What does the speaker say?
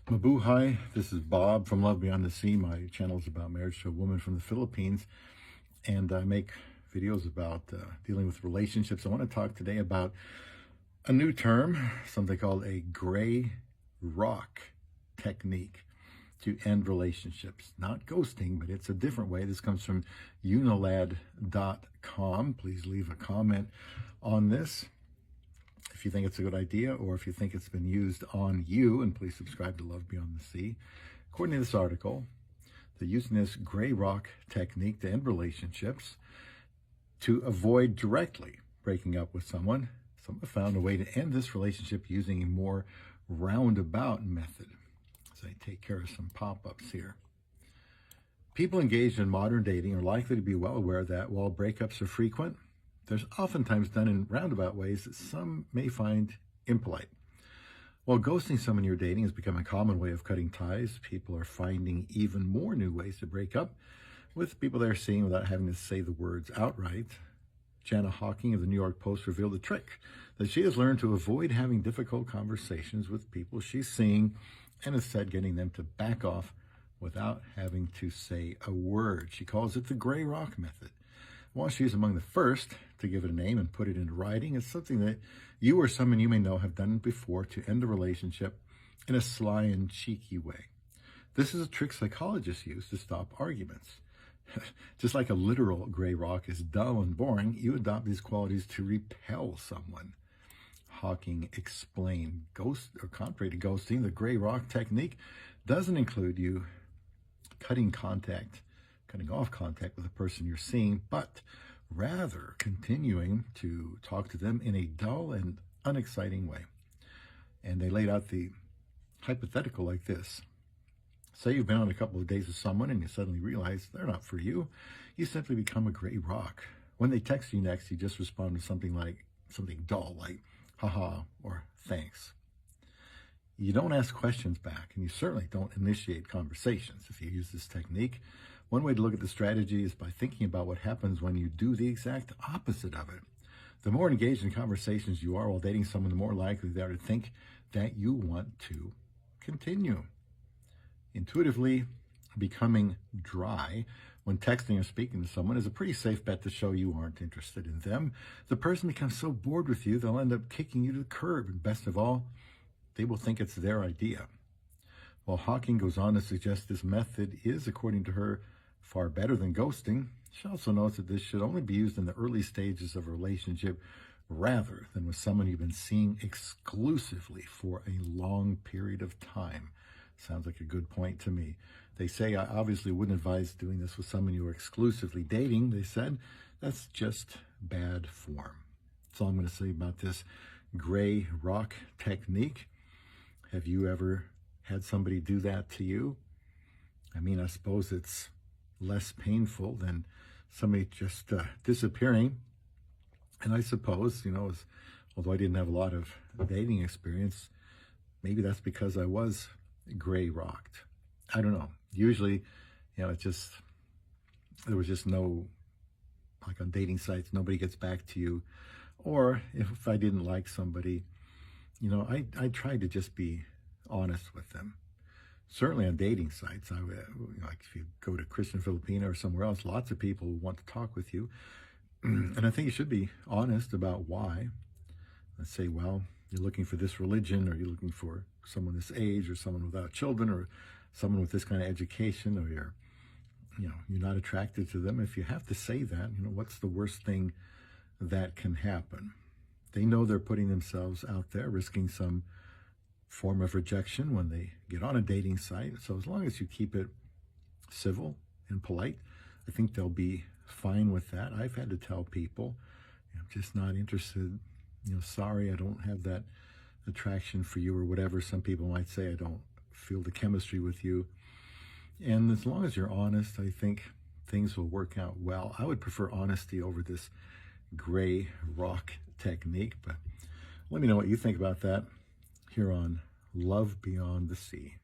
Mabuhay, this is Bob from Love Beyond the Sea. My channel is about marriage to a woman from the Philippines, and I make videos about dealing with relationships. I want to talk today about a new term, something called a gray rock technique to end relationships. Not ghosting, but it's a different way. This comes from unilad.com. Please leave a comment on this if you think it's a good idea, or if you think it's been used on you, and please subscribe to Love Beyond the Sea. According to this article, they're using this gray rock technique to end relationships to avoid directly breaking up with someone. Some have found a way to end this relationship using a more roundabout method. So I take care of some pop-ups here. People engaged in modern dating are likely to be well aware that while breakups are frequent, there's oftentimes done in roundabout ways that some may find impolite. While ghosting someone you're dating has become a common way of cutting ties, people are finding even more new ways to break up with people they're seeing without having to say the words outright. Jana Hawking of the New York Post revealed a trick that she has learned to avoid having difficult conversations with people she's seeing, and instead getting them to back off without having to say a word. She calls it the gray rock method. While she's among the first to give it a name and put it into writing, it's something that you or someone you may know have done before to end a relationship in a sly and cheeky way. This is a trick psychologists use to stop arguments. Just like a literal gray rock is dull and boring, you adopt these qualities to repel someone. Hawking explained, contrary to ghosting, the gray rock technique doesn't include you cutting off contact with the person you're seeing, but rather continuing to talk to them in a dull and unexciting way. And they laid out the hypothetical like this. Say you've been on a couple of days with someone and you suddenly realize they're not for you. You simply become a gray rock. When they text you next, you just respond with something dull, like haha or thanks. You don't ask questions back, and you certainly don't initiate conversations if you use this technique. One way to look at the strategy is by thinking about what happens when you do the exact opposite of it. The more engaged in conversations you are while dating someone, the more likely they are to think that you want to continue. Intuitively, becoming dry when texting or speaking to someone is a pretty safe bet to show you aren't interested in them. The person becomes so bored with you, they'll end up kicking you to the curb, and best of all, they will think it's their idea. While Hawking goes on to suggest this method is, according to her, far better than ghosting, she also notes that this should only be used in the early stages of a relationship rather than with someone you've been seeing exclusively for a long period of time. Sounds like a good point to me. They say, I obviously wouldn't advise doing this with someone you are exclusively dating. They said, that's just bad form. That's all I'm going to say about this gray rock technique. Have you ever had somebody do that to you? I mean, I suppose it's less painful than somebody just disappearing. And I suppose, although I didn't have a lot of dating experience, maybe that's because I was gray rocked. I don't know. Usually, there was just no, like on dating sites, nobody gets back to you. Or if I didn't like somebody, I tried to just be honest with them. Certainly on dating sites, like if you go to Christian Filipina or somewhere else, lots of people want to talk with you. And I think you should be honest about why. Let's say, well, you're looking for this religion, or you're looking for someone this age, or someone without children, or someone with this kind of education, or you're not attracted to them. If you have to say that, what's the worst thing that can happen? They know they're putting themselves out there, risking some form of rejection when they get on a dating site. So as long as you keep it civil and polite, I think they'll be fine with that. I've had to tell people, I'm just not interested. Sorry, I don't have that attraction for you, or whatever. Some people might say, I don't feel the chemistry with you. And as long as you're honest, I think things will work out well. I would prefer honesty over this gray rock technique, but let me know what you think about that here on Love Beyond the Sea.